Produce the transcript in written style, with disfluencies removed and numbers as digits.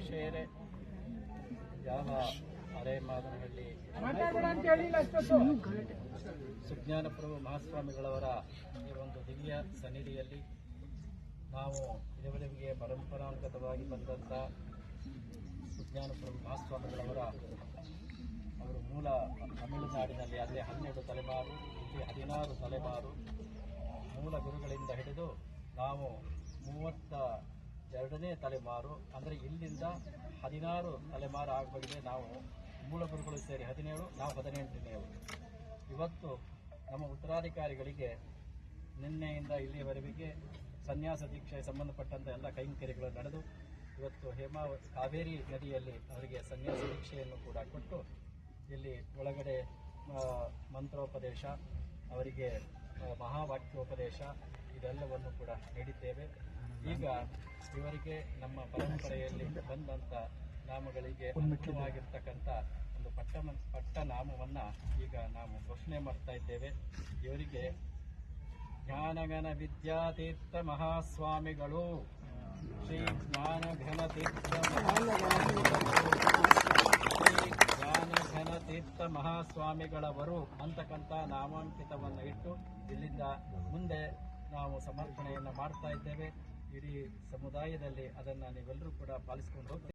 ಶಿಷ್ಯರೇ, ಯಾವ ಅರೇಮಾದನಹಳ್ಳಿ ಸುಜ್ಞಾನ ಪ್ರಭು ಮಹಾಸ್ವಾಮಿಗಳವರ ಈ ಒಂದು ದಿವ್ಯ ಸನ್ನಿಧಿಯಲ್ಲಿ ನಾವು ಇದುವರೆಗೆ ಪರಂಪರಾಗತವಾಗಿ ಬಂದಂಥ ಸುಜ್ಞಾನ ಪ್ರಭು ಮಹಾಸ್ವಾಮಿಗಳವರ ಅವರು ಮೂಲ ತಮಿಳುನಾಡಿನಲ್ಲಿ ಅಲ್ಲೇ 12 ತಲೆಮಾರು, ಇಲ್ಲಿ 16 ತಲೆಮಾರು ಮೂಲ ಗುರುಗಳಿಂದ ಹಿಡಿದು ನಾವು 32ನೇ ತಲೆಮಾರು, ಅಂದರೆ ಇಲ್ಲಿಂದ 16 ತಲೆಮಾರು ಆಗಬೇಕಿದೆ. ನಾವು ಮೂಲ ಗುರುಗಳು ಸೇರಿ 17, ನಾವು 18ನೇವರು. ಇವತ್ತು ನಮ್ಮ ಉತ್ತರಾಧಿಕಾರಿಗಳಿಗೆ ನಿನ್ನೆಯಿಂದ ಇಲ್ಲಿಯವರೆಗೆ ಸನ್ಯಾಸ ದೀಕ್ಷೆಗೆ ಸಂಬಂಧಪಟ್ಟಂಥ ಎಲ್ಲ ಕೈಂಕರ್ಯಗಳು ನಡೆದು ಇವತ್ತು ಕಾವೇರಿ ನದಿಯಲ್ಲಿ ಅವರಿಗೆ ಸನ್ಯಾಸ ದೀಕ್ಷೆಯನ್ನು ಕೂಡ ಕೊಟ್ಟು ಇಲ್ಲಿ ಒಳಗಡೆ ಮಂತ್ರೋಪದೇಶ, ಅವರಿಗೆ ಮಹಾವಾಕ್ಯೋಪದೇಶ ಇದೆಲ್ಲವನ್ನು ಕೂಡ ನೀಡಿದ್ದೇವೆ. ಈಗ ಇವರಿಗೆ ನಮ್ಮ ಪರಂಪರೆಯಲ್ಲಿ ಬಂದಂಥ ನಾಮಗಳಿಗೆ ಅನುಗುಣವಾಗಿರ್ತಕ್ಕಂಥ ಒಂದು ಪಟ್ಟ ನಾಮವನ್ನು ಈಗ ನಾವು ಘೋಷಣೆ ಮಾಡ್ತಾ ಇದ್ದೇವೆ. ಇವರಿಗೆ ಜ್ಞಾನಘನ ವಿದ್ಯಾತೀರ್ಥ ಮಹಾಸ್ವಾಮಿಗಳು, ಶ್ರೀ ಜ್ಞಾನಘನ ತೀರ್ಥ ಮಹಾಸ್ವಾಮಿಗಳವರು ಅಂತಕ್ಕಂಥ ನಾಮಾಂಕಿತವನ್ನು ಇಟ್ಟು ಇಲ್ಲಿಂದ ಮುಂದೆ ನಾವು ಸಮರ್ಪಣೆಯನ್ನು ಮಾಡ್ತಾ ಇದ್ದೇವೆ. ಇಡೀ ಸಮುದಾಯದಲ್ಲಿ ಅದನ್ನು ನೀವೆಲ್ಲರೂ ಕೂಡ ಪಾಲಿಸಿಕೊಂಡು ಹೋಗ್ತೀವಿ.